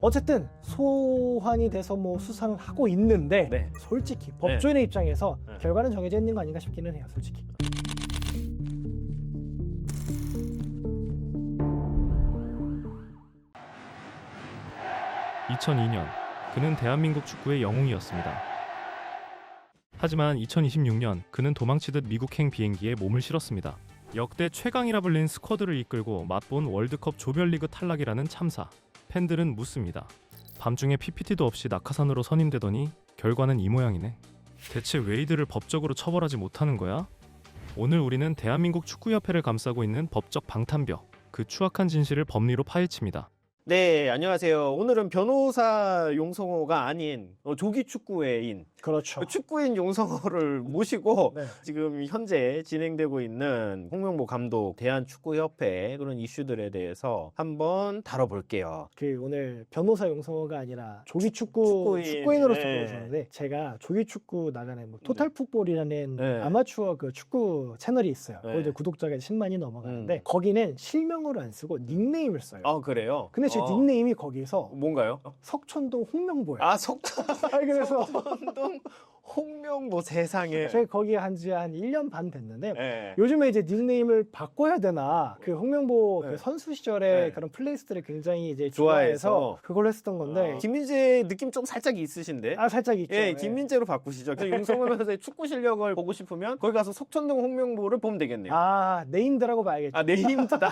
어쨌든 소환이 돼서 뭐 수사를 하고 있는데 네. 솔직히 법조인의 입장에서 네. 결과는 정해져 있는 거 아닌가 싶기는 해요, 솔직히. 2002년 그는 대한민국 축구의 영웅이었습니다. 하지만 2026년 그는 도망치듯 미국행 비행기에 몸을 실었습니다. 역대 최강이라 불린 스쿼드를 이끌고 맛본 월드컵 조별리그 탈락이라는 참사. 팬들은 묻습니다. 밤중에 PPT도 없이 낙하산으로 선임되더니 결과는 이 모양이네. 대체 왜 이들을 법적으로 처벌하지 못하는 거야? 오늘 우리는 대한민국 축구협회를 감싸고 있는 법적 방탄벽, 그 추악한 진실을 법리로 파헤칩니다. 네, 안녕하세요. 오늘은 변호사 용성호가 아닌 조기 축구회인 그렇죠. 축구인 용성호를 모시고 네. 지금 현재 진행되고 있는 홍명보 감독 대한축구협회 그런 이슈들에 대해서 한번 다뤄볼게요. 그 오늘 변호사 용성호가 아니라 조기 축구인. 축구인으로서 네. 보셨는데 제가 조기 축구 나가는 뭐 토탈 풋볼이라는 네. 아마추어 그 축구 채널이 있어요. 네. 거기 구독자가 10만이 넘어가는데 거기는 실명으로 안 쓰고 닉네임을 써요. 아, 그래요? 근데 제 닉네임이 거기서 뭔가요? 석천동 홍명보예요. 아, 석천. 그래서 석천동 홍명보 세상에. 제가 거기 한지 한 1년 반 됐는데 네. 요즘에 이제 닉네임을 바꿔야 되나 그 홍명보 네. 그 선수 시절에 네. 그런 플레이스들을 굉장히 이제 좋아해서. 좋아해서 그걸로 했었던 건데 김민재 느낌 좀 살짝 있으신데? 살짝 있죠. 예, 네. 김민재로 바꾸시죠. 용성호 변호사의 축구 실력을 보고 싶으면 거기 가서 석천동 홍명보를 보면 되겠네요. 네임드라고 봐야겠죠. 네임드다.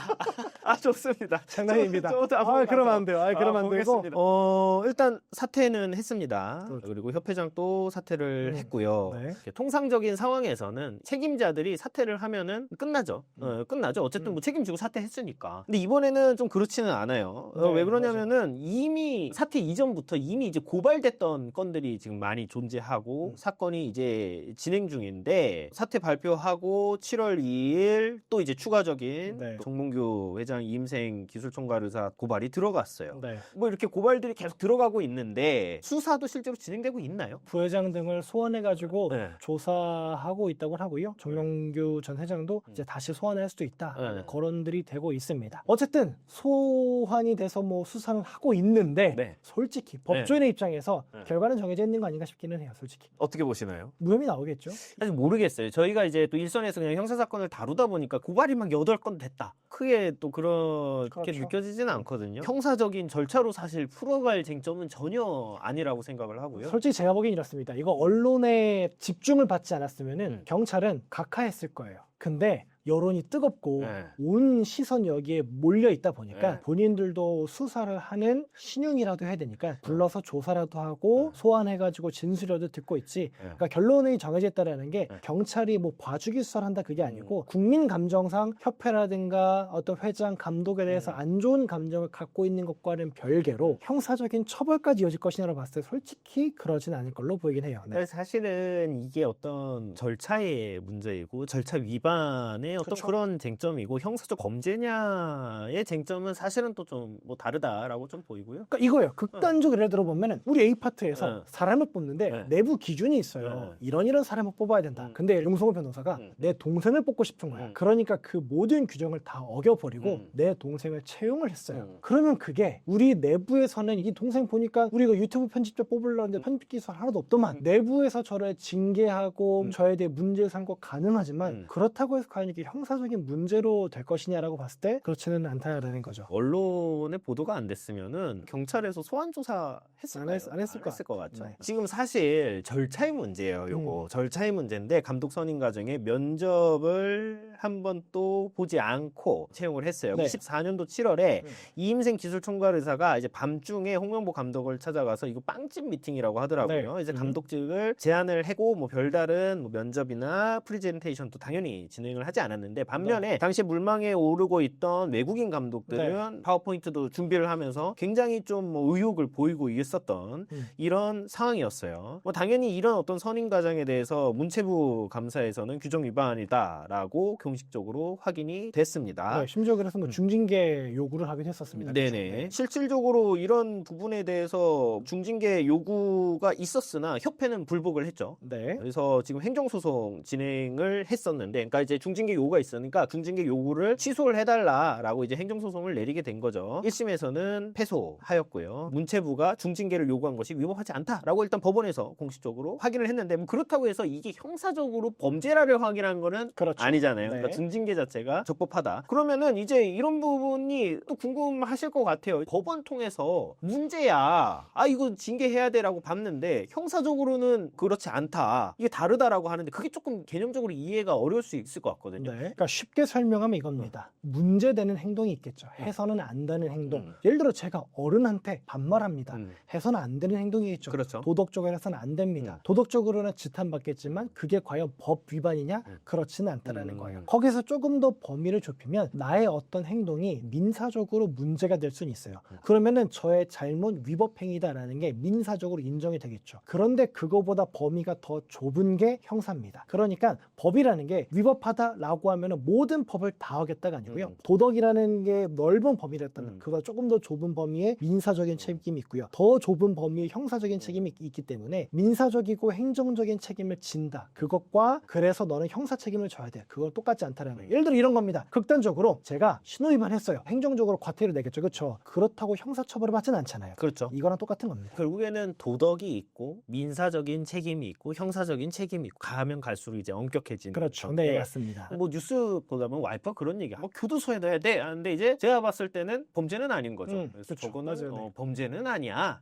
좋습니다. 장난입니다. 저도 한번 그러면 안 가서 돼요. 그러면 안 되고. 보겠습니다. 일단 사퇴는 했습니다. 그렇죠. 그리고 협회장도 사퇴를 했고요. 네. 이렇게 통상적인 상황에서는 책임자들이 사퇴를 하면은 끝나죠. 끝나죠. 어쨌든 뭐 책임지고 사퇴했으니까. 근데 이번에는 좀 그렇지는 않아요. 네, 왜 그러냐면은 이미 사퇴 이전부터 이미 이제 고발됐던 건들이 지금 많이 존재하고 사건이 이제 진행 중인데 사퇴 발표하고 7월 2일 또 이제 추가적인 네. 정몽규 회장 이임생 기술총괄 의사 고발이 들어갔어요. 네. 뭐 이렇게 고발들이 계속 들어가고 있는데 수사도 실제로 진행되고 있나요? 부회장 등을 소환해가지고 네. 조사하고 있다고 하고요. 정명규 전 회장도 이제 다시 소환할 수도 있다. 네. 거론들이 되고 있습니다. 어쨌든 소환이 돼서 뭐 수사를 하고 있는데 네. 솔직히 법조인의 입장에서 네. 결과는 정해져 있는 거 아닌가 싶기는 해요. 솔직히 어떻게 보시나요? 무혐의 나오겠죠. 사실 모르겠어요. 저희가 이제 또 일선에서 그냥 형사사건을 다루다 보니까 고발이 막 8건 됐다. 크게 또 그렇게 그렇죠. 느껴지지는 않거든요. 형사적인 절차로 사실 풀어갈 쟁점은 전혀 아니라고 생각을 하고요. 솔직히 제가 보기엔 이렇습니다. 이거 언론의 집중을 받지 않았으면은 경찰은 각하했을 거예요. 근데 여론이 뜨겁고 네. 온 시선이 여기에 몰려 있다 보니까 네. 본인들도 수사를 하는 신용이라도 해야 되니까 불러서 조사라도 하고 소환해가지고 진술이라도 듣고 있지. 그러니까 결론이 정해져 있다라는 게 경찰이 뭐 봐주기 수사를 한다 그게 아니고 국민 감정상 협회라든가 어떤 회장 감독에 대해서 안 좋은 감정을 갖고 있는 것과는 별개로 형사적인 처벌까지 이어질 것이냐고 봤을 때 솔직히 그러진 않을 걸로 보이긴 해요. 네. 사실은 이게 어떤 절차의 문제이고 절차 위반의 어떤 그렇죠. 그런 쟁점이고 형사적 범죄냐의 쟁점은 사실은 또 좀 뭐 다르다라고 좀 보이고요. 그러니까 이거예요. 극단적으로 예를 들어보면은 우리 A파트에서 사람을 뽑는데 내부 기준이 있어요. 이런 사람을 뽑아야 된다. 근데 용성호 변호사가 내 동생을 뽑고 싶은 거야. 그러니까 그 모든 규정을 다 어겨버리고 내 동생을 채용을 했어요. 그러면 그게 우리 내부에서는 이 동생 보니까 우리가 유튜브 편집자 뽑으려는데 편집 기술 하나도 없더만 내부에서 저를 징계하고 저에 대해 문제 삼고 가능하지만 그렇다고 해서 과연 이게 형사적인 문제로 될 것이냐라고 봤을 때 그렇지는 않다라는 거죠. 언론에 보도가 안 됐으면은 경찰에서 소환 조사 안 했을 것 같죠. 네. 지금 사실 절차의 문제예요. 요거 절차의 문제인데 감독 선임 과정에 면접을 한번 또 보지 않고 채용을 했어요. 네. 14년도 7월에 이임생 기술총괄 의사가 이제 밤중에 홍명보 감독을 찾아가서 이거 빵집 미팅이라고 하더라고요. 네. 이제 감독 측을 제안을 하고 뭐 별다른 뭐 면접이나 프리젠테이션도 당연히 진행을 하지 않았는데 반면에 당시에 물망에 오르고 있던 외국인 감독들은 파워포인트도 준비를 하면서 굉장히 좀 뭐 의욕을 보이고 있었던 이런 상황이었어요. 뭐 당연히 이런 어떤 선임 과정에 대해서 문체부 감사에서는 규정 위반이다라고 공식적으로 확인이 됐습니다. 네, 심지어 그래서 뭐 중징계 요구를 하기도 했었습니다. 네네. 네. 실질적으로 이런 부분에 대해서 중징계 요구가 있었으나 협회는 불복을 했죠. 네. 그래서 지금 행정소송 진행을 했었는데, 그러니까 이제 중징계 요구가 있으니까 중징계 요구를 취소를 해달라라고 이제 행정소송을 내리게 된 거죠. 1심에서는 패소하였고요. 문체부가 중징계를 요구한 것이 위법하지 않다라고 일단 법원에서 공식적으로 확인을 했는데, 뭐 그렇다고 해서 이게 형사적으로 범죄라를 확인한 거는 그렇죠. 아니잖아요. 네. 그러니까 중징계 자체가 적법하다. 그러면은 이제 이런 부분이 또 궁금하실 것 같아요. 법원 통해서 문제야, 이거 징계해야 돼라고 봤는데 형사적으로는 그렇지 않다, 이게 다르다라고 하는데 그게 조금 개념적으로 이해가 어려울 수 있을 것 같거든요. 네. 그러니까 쉽게 설명하면 이겁니다. 문제되는 행동이 있겠죠. 해서는 안 되는 행동. 예를 들어 제가 어른한테 반말합니다. 해서는 안 되는 행동이겠죠. 그렇죠. 도덕적으로 해서는 안 됩니다. 도덕적으로는 지탄받겠지만 그게 과연 법 위반이냐? 그렇지는 않다라는 거예요. 거기서 조금 더 범위를 좁히면 나의 어떤 행동이 민사적으로 문제가 될 수는 있어요. 그러면은 저의 잘못 위법 행위다라는 게 민사적으로 인정이 되겠죠. 그런데 그거보다 범위가 더 좁은 게 형사입니다. 그러니까 법이라는 게 위법하다라고 하면은 모든 법을 다 하겠다가 아니고요. 도덕이라는 게 넓은 범위랬다면 그거 조금 더 좁은 범위의 민사적인 책임이 있고요. 더 좁은 범위의 형사적인 책임이 있기 때문에 민사적이고 행정적인 책임을 진다. 그것과 그래서 너는 형사 책임을 져야 돼. 그걸 똑같지 않다라는 거예요. 예를 들어 이런 겁니다. 극단적으로 제가 신호위반했어요. 행정적으로 과태료 내겠죠. 그렇죠? 그렇다고 형사처벌을 받지는 않잖아요. 그렇죠. 이거랑 똑같은 겁니다. 결국에는 도덕이 있고 민사적인 책임이 있고 형사적인 책임이 있고, 가면 갈수록 이제 엄격해지는. 그렇죠. 건데, 네, 맞습니다. 뭐 뉴스 보다 보면 와이프가 그런 얘기, 교도소에 넣어야 돼. 근데 이제 제가 봤을 때는 범죄는 아닌 거죠. 그래서 그렇죠. 저거는 맞아요. 네. 범죄는 아니야.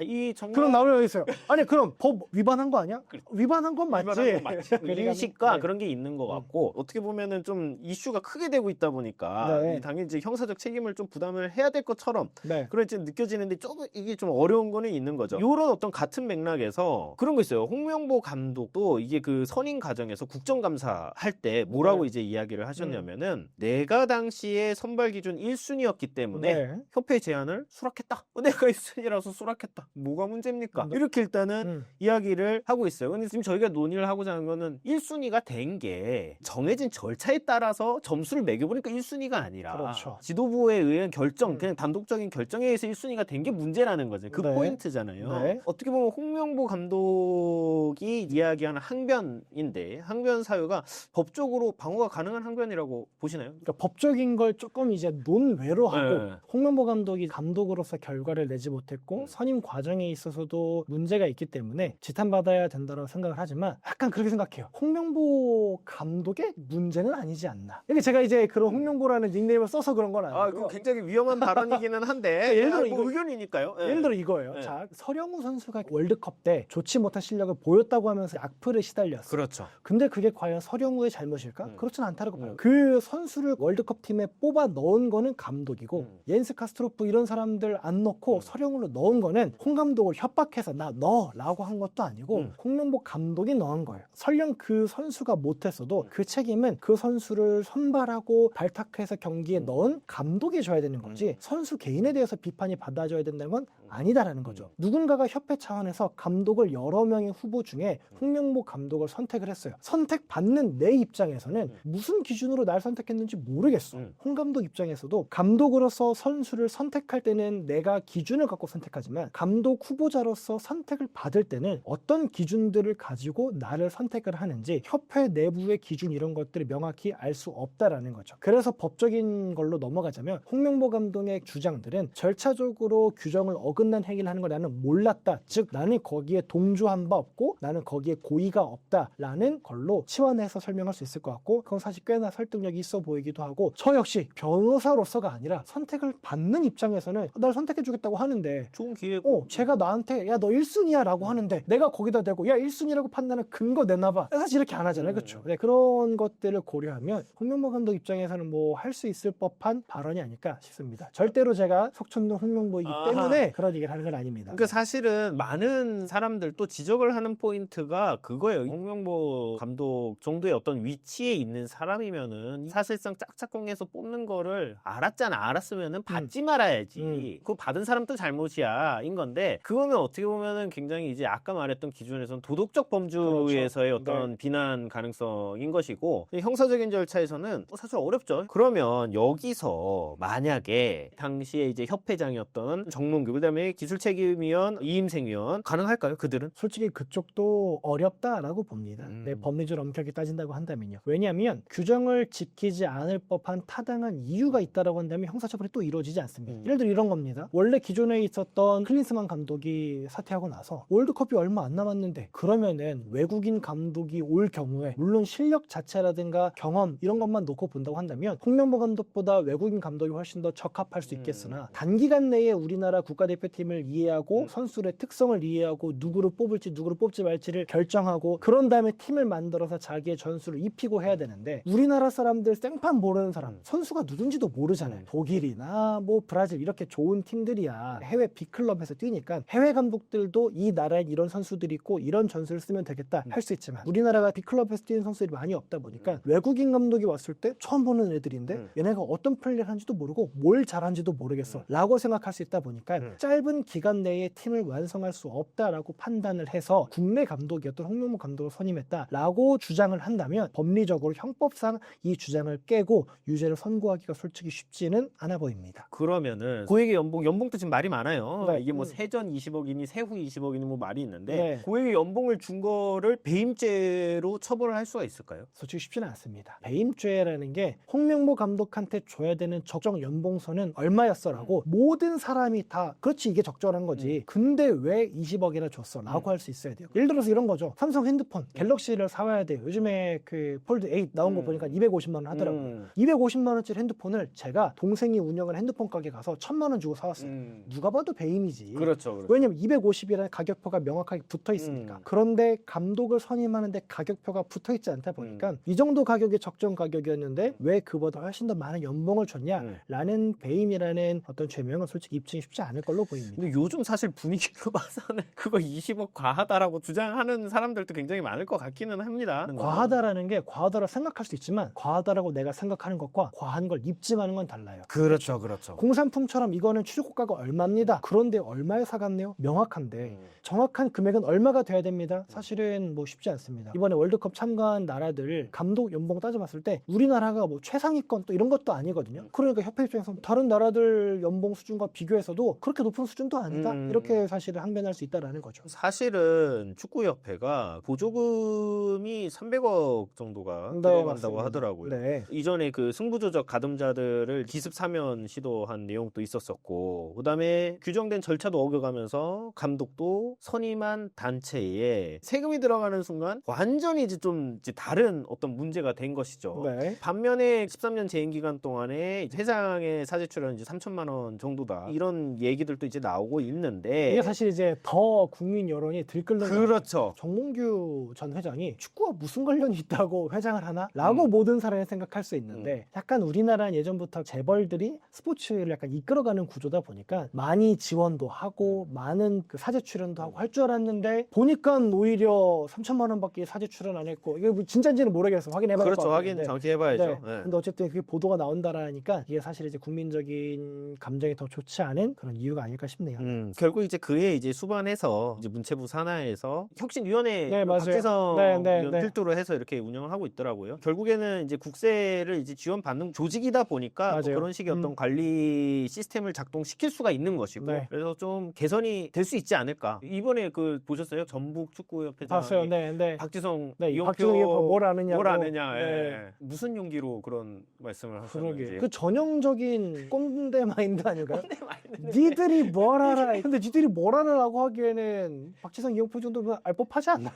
이 정말 그럼 나오려 있어요. 아니 그럼 법 위반한 거 아니야? 위반한 건 맞지. 위반한 건 맞지. 그러니까, 인식과 네. 그런 게 있는 것 같고, 어떻게 보면은 좀 이슈가 크게 되고 있다 보니까 네. 당연히 이제 형사적 책임을 좀 부담을 해야 될 것처럼 네. 그런 좀 느껴지는데, 조금 이게 좀 어려운 거는 있는 거죠. 이런 어떤 같은 맥락에서 그런 거 있어요. 홍명보 감독도 이게 그 선임 과정에서 국정감사 할 때 뭐라고 이제 이야기를 하셨냐면은, 내가 당시에 선발 기준 1순위였기 때문에 네. 협회 제안을 수락했다. 내가 1순위라서 수락했다. 뭐가 문제입니까? 이렇게 일단은 이야기를 하고 있어요. 근데 지금 저희가 논의를 하고자 하는 거는 1순위가 된 게 정해진 절차에 따라서 점수를 매겨보니까 1순위가 아니라, 그렇죠. 지도부에 의한 결정, 그냥 단독적인 결정에 의해서 1순위가 된 게 문제라는 거죠. 그 네. 포인트잖아요. 네. 어떻게 보면 홍명보 감독이 이야기하는 항변인데, 항변 사유가 법적으로 방어가 가능한 항변이라고 보시나요? 그러니까 법적인 걸 조금 이제 논외로 하고, 네. 홍명보 감독이 감독으로서 결과를 내지 못했고 선임 과정에 있어서도 문제가 있기 때문에 지탄받아야 된다고 생각을 하지만, 약간 그렇게 생각해요. 홍명보 감독의 문제는 아니지 않나. 이게 제가 이제 그런 홍명보라는 닉네임을 써서 그런 건 아니고요. 그거 굉장히 위험한 발언이기는 한데 예를 들어 뭐 이거- 의견이니까요. 예. 예를 들어 이거예요. 네. 자, 서령우 선수가 월드컵 때 좋지 못한 실력을 보였다고 하면서 악플에 시달렸어요. 그렇죠. 근데 그게 과연 서령우의 잘못일까? 그렇진 않다고 봐요. 음. 그 선수를 월드컵 팀에 뽑아 넣은 거는 감독이고, 옌스 카스트로프 이런 사람들 안 넣고 서령우를 넣은 거는 홍 감독을 협박해서 나 넣어라고 한 것도 아니고 홍명보 감독이 넣은 거예요. 설령 그 선수가 못했어도 그 책임은 그 선수를 선발하고 발탁해서 경기에 넣은 감독이 져야 되는 거지, 선수 개인에 대해서 비판이 받아줘야 된다는 건 아니다라는 거죠. 누군가가 협회 차원에서 감독을 여러 명의 후보 중에 홍명보 감독을 선택을 했어요. 선택받는 내 입장에서는 무슨 기준으로 날 선택했는지 모르겠어. 홍 감독 입장에서도 감독으로서 선수를 선택할 때는 내가 기준을 갖고 선택하지만, 감독 후보자로서 선택을 받을 때는 어떤 기준들을 가지고 나를 선택을 하는지 협회 내부의 기준 이런 것들을 명확히 알 수 없다라는 거죠. 그래서 법적인 걸로 넘어가자면, 홍명보 감독의 주장들은 절차적으로 규정을 어긋난 행위를 하는 걸 나는 몰랐다, 즉 나는 거기에 동조한 바 없고 나는 거기에 고의가 없다라는 걸로 치환해서 설명할 수 있을 것 같고, 그건 사실 꽤나 설득력이 있어 보이기도 하고, 저 역시 변호사로서가 아니라 선택을 받는 입장에서는 날 선택해주겠다고 하는데, 좋은 기회고. 제가 나한테 야 너 1순위야 라고 하는데 내가 거기다 대고 야 1순위라고 판단은 근거 내놔봐, 사실 이렇게 안 하잖아요. 그렇죠? 네, 그런 것들을 고려하면 홍명보 감독 입장에서는 뭐 할 수 있을 법한 발언이 아닐까 싶습니다. 절대로 제가 속촌동 홍명보이기 때문에 그런 얘기를 하는 건 아닙니다. 그러니까 사실은 많은 사람들 또 지적을 하는 포인트가 그거예요. 홍명보 감독 정도의 어떤 위치에 있는 사람이면은 사실상 짝짝꿍에서 뽑는 거를 알았잖아. 알았으면은 받지 말아야지. 그거 받은 사람도 잘못이야. 인 건데, 건데 그거는 어떻게 보면은 굉장히 이제 아까 말했던 기준에서는 도덕적 범주에서의 그렇죠. 어떤 네. 비난 가능성인 것이고 형사적인 절차에서는 사실 어렵죠. 그러면 여기서 만약에 당시에 이제 협회장이었던 정몽규 그다음에 기술책임위원 이임생위원 가능할까요? 그들은? 솔직히 그쪽도 어렵다라고 봅니다. 네, 법리적으로 엄격히 따진다고 한다면요. 왜냐하면 규정을 지키지 않을 법한 타당한 이유가 있다라고 한다면 형사처벌이 또 이루어지지 않습니다. 예를 들어 이런 겁니다. 원래 기존에 있었던 클린스만 감독이 사퇴하고 나서 월드컵이 얼마 안 남았는데 그러면은 외국인 감독이 올 경우에 물론 실력 자체라든가 경험 이런 것만 놓고 본다고 한다면 홍명보 감독보다 외국인 감독이 훨씬 더 적합할 수 있겠으나 단기간 내에 우리나라 국가대표팀을 이해하고 선수의 특성을 이해하고 누구를 뽑을지 누구를 뽑지 말지를 결정하고 그런 다음에 팀을 만들어서 자기의 전술을 입히고 해야 되는데 우리나라 사람들 생판 모르는 사람 선수가 누군지도 모르잖아요. 독일이나 뭐 브라질 이렇게 좋은 팀들이야 해외 빅클럽에서 뛰니까 해외 감독들도 이 나라에 이런 선수들이 있고 이런 전술을 쓰면 되겠다 할 수 있지만 우리나라가 빅클럽에서 뛰는 선수들이 많이 없다 보니까 외국인 감독이 왔을 때 처음 보는 애들인데 얘네가 어떤 플레이를 하는지도 모르고 뭘 잘하는지도 모르겠어 라고 생각할 수 있다 보니까 짧은 기간 내에 팀을 완성할 수 없다라고 판단을 해서 국내 감독이었던 홍명보 감독을 선임했다라고 주장을 한다면 법리적으로 형법상 이 주장을 깨고 유죄를 선고하기가 솔직히 쉽지는 않아 보입니다. 그러면은 고액의 연봉도 지금 말이 많아요. 네. 이게 뭐 세전 20억이니 세후 20억이니 뭐 말이 있는데 네. 고액의 연봉을 준 거를 배임죄로 처벌을 할 수가 있을까요? 솔직히 쉽지는 않습니다. 배임죄라는 게 홍명보 감독한테 줘야 되는 적정 연봉선은 얼마였어라고 모든 사람이 다 그렇지 이게 적절한 거지. 근데 왜 20억이나 줬어? 라고 할 수 있어야 돼요. 예를 들어서 이런 거죠. 삼성 핸드폰 갤럭시를 사와야 돼요. 요즘에 그 폴드 8 나온 거 보니까 250만 원 하더라고요. 250만 원짜리 핸드폰을 제가 동생이 운영하는 핸드폰 가게 가서 1000만 원 주고 사왔어요. 누가 봐도 배임이지. 그렇죠. 왜냐면 250이라는 가격표가 명확하게 붙어 있으니까. 그런데 감독을 선임하는데 가격표가 붙어 있지 않다 보니까 이 정도 가격이 적정 가격이었는데 왜 그보다 훨씬 더 많은 연봉을 줬냐라는 배임이라는 어떤 죄명은 솔직히 입증이 쉽지 않을 걸로 보입니다. 근데 요즘 사실 분위기로 봐서는 그거 20억 과하다라고 주장하는 사람들도 굉장히 많을 것 같기는 합니다. 과하다라는 게 과하다라고 생각할 수 있지만 과하다라고 내가 생각하는 것과 과한 걸 입증하는 건 달라요. 그렇죠. 공산품처럼 이거는 출고가가 얼마입니다. 그런데 얼마에 사갔네요? 명확한데 정확한 금액은 얼마가 돼야 됩니다. 사실은 뭐 쉽지 않습니다. 이번에 월드컵 참가한 나라들 감독 연봉 따져봤을 때 우리나라가 뭐 최상위권 또 이런 것도 아니거든요. 그러니까 협회 입장에서 다른 나라들 연봉 수준과 비교해서도 그렇게 높은 수준도 아니다. 이렇게 사실은 항변할 수 있다라는 거죠. 사실은 축구협회가 보조금이 300억 정도가 들어간다고 맞습니다. 하더라고요. 네. 이전에 그 승부조작 가담자들을 기습 사면 시도한 내용도 있었었고 그다음에 규정된 절차도 어겨가면서 감독도 선임한 단체에 세금이 들어가는 순간 완전히 이제 좀 이제 다른 어떤 문제가 된 것이죠. 네. 반면에 13년 재임 기간 동안에 회장의 사재 출연은 이제 3천만 원 정도다. 이런 얘기들도 이제 나오고 있는데 이게 사실 이제 더 국민 여론이 들끓는 그렇죠. 정몽규 전 회장이 축구와 무슨 관련이 있다고 회장을 하나? 라고 모든 사람이 생각할 수 있는데 약간 우리나라는 예전부터 재벌들이 스포츠를 약간 이끌어가는 구조다 보니까 많이 지원도 하고 많은 그 사재 출연도 하고 할 줄 알았는데 보니까 오히려 3천만 원밖에 사재 출연 안 했고 이게 뭐 진짜인지는 모르겠어. 확인해봐야 될 것 그렇죠. 같은데. 확인 정확히 해봐야죠. 네. 네. 근데 어쨌든 그게 보도가 나온다라니까 이게 사실 이제 국민적인 감정이 더 좋지 않은 그런 이유가 아닐까 싶네요. 결국 이제 그해 이제 수반해서 이제 문체부 산하에서 혁신위원회 네, 맞아요. 박지성 네. 위원 필두로 해서 이렇게 운영을 하고 있더라고요. 결국에는 이제 국세를 이제 지원받는 조직이다 보니까 뭐 맞아요. 그런 식의 어떤 관리 시스템을 작동시킬 수가 있는 것이고 네. 그래서 좀 개선이 될 수 있지 않을까. 이번에 그 보셨어요? 전북 축구협회장 봤어요. 네. 박지성 네, 박지성 이용표 뭘 아느냐고. 뭘 아느냐. 네. 예. 무슨 용기로 그런 말씀을 하셨는지. 그러게. 그 전형적인 꼰대 마인드 아닐까요? 꼰대 마인드네. 니들이 뭘 알아? 근데 니들이 뭘 알아라고 하기에는 박지성 이용표 정도면 알 법하지 않나?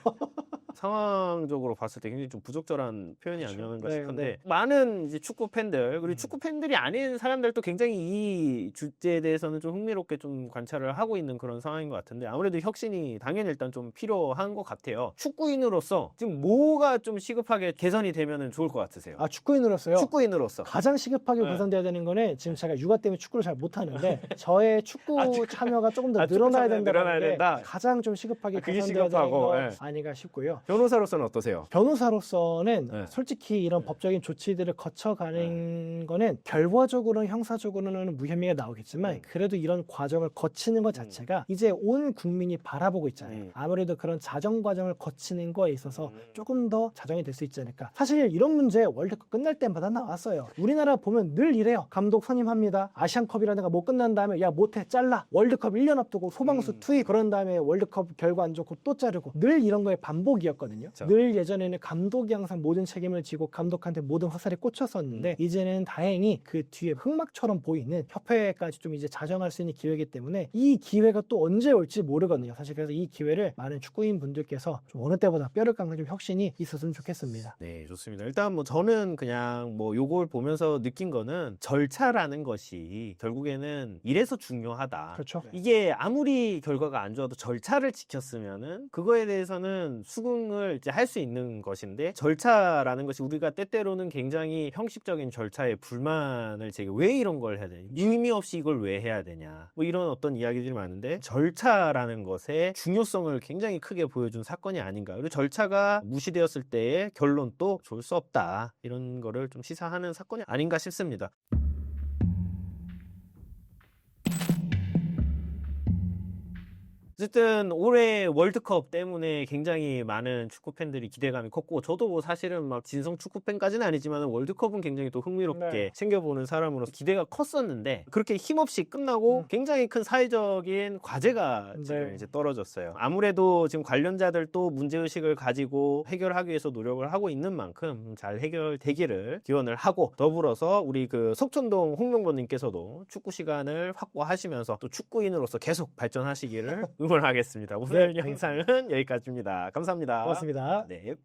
상황적으로 봤을 때 굉장히 좀 부적절한 표현이 그렇죠. 아니었는가 네, 싶은데 네. 많은 이제 축구 팬들 그리고 축구 팬들이 아닌 사람들도 굉장히 이 주제에 대해서는 좀 흥미롭게 좀 관찰을 하고 있는 그런 상황인 것 같은데 아무래도 혁신이 당연히 일단 좀 필요한 것 같아요. 축구인으로서 지금 뭐가 좀 시급하게 개선이 되면 좋을 것 같으세요? 아, 축구인으로서요? 축구인으로서 가장 시급하게 네. 개선돼야 되는 거는 지금 제가 육아 때문에 축구를 잘 못하는데 저의 축구 참여가 조금 더 축구 늘어나야 참여가 된다는 늘어나야 게 된다. 가장 좀 시급하게 그게 개선돼야 되는 시급하고, 거 예. 아닌가 싶고요. 거죠. 변호사로서는 어떠세요? 변호사로서는 네. 솔직히 이런 법적인 조치들을 거쳐가는 거는 결과적으로는 형사적으로는 무혐의가 나오겠지만 그래도 이런 과정을 거치는 것 자체가 이제 온 국민이 바라보고 있잖아요. 아무래도 그런 자정 과정을 거치는 거에 있어서 조금 더 자정이 될 수 있지 않을까. 사실 이런 문제 월드컵 끝날 때마다 나왔어요. 우리나라 보면 늘 이래요. 감독 선임합니다. 아시안컵이라든가 못 끝난 다음에 야 못해 잘라. 월드컵 1년 앞두고 소방수 투입. 그런 다음에 월드컵 결과 안 좋고 또 자르고. 늘 이런 거의 반복이었거든요. 그렇죠. 늘 예전에는 감독이 항상 모든 책임을 지고 감독한테 모든 화살이 꽂혔었는데 이제는 다행히 그 뒤에 흑막처럼 보이는 협회까지 좀 이제 자정할 수 있는 기회이기 때문에 이 기회가 또 언제 올지 모르거든요. 사실 그래서 이 기회를 많은 축구인 분들께서 좀 어느 때보다 뼈를 깎는 좀 혁신이 있었으면 좋겠습니다. 네, 좋습니다. 일단 뭐 저는 그냥 뭐 요걸 보면서 느낀 거는 절차라는 것이 결국에는 이래서 중요하다. 그렇죠. 이게 아무리 결과가 안 좋아도 절차를 지켰으면은 그거에 대해서는 수긍을 이제 할 수 있는 것인데 절차라는 것이 우리가 때때로는 굉장히 형식적인 절차에 불만을 제기 왜 이런 걸 해야 되냐 의미 없이 이걸 왜 해야 되냐 뭐 이런 어떤 이야기들이 많은데 절차라는 것의 중요성을 굉장히 크게 보여준 사건이 아닌가. 그리고 절차가 무시되었을 때의 결론도 좋을 수 없다 이런 거를 좀 시사하는 사건이 아닌가 싶습니다. 어쨌든 올해 월드컵 때문에 굉장히 많은 축구 팬들이 기대감이 컸고 저도 뭐 사실은 막 진성 축구 팬까지는 아니지만 월드컵은 굉장히 또 흥미롭게 네. 챙겨보는 사람으로서 기대가 컸었는데 그렇게 힘없이 끝나고 굉장히 큰 사회적인 과제가 지금 네. 이제 떨어졌어요. 아무래도 지금 관련자들도 문제의식을 가지고 해결하기 위해서 노력을 하고 있는 만큼 잘 해결되기를 기원을 하고 더불어서 우리 그 석촌동 홍명보님께서도 축구 시간을 확보하시면서 또 축구인으로서 계속 발전하시기를 응원하겠습니다. 오늘 네, 영상은 여기까지입니다. 감사합니다. 고맙습니다. 네.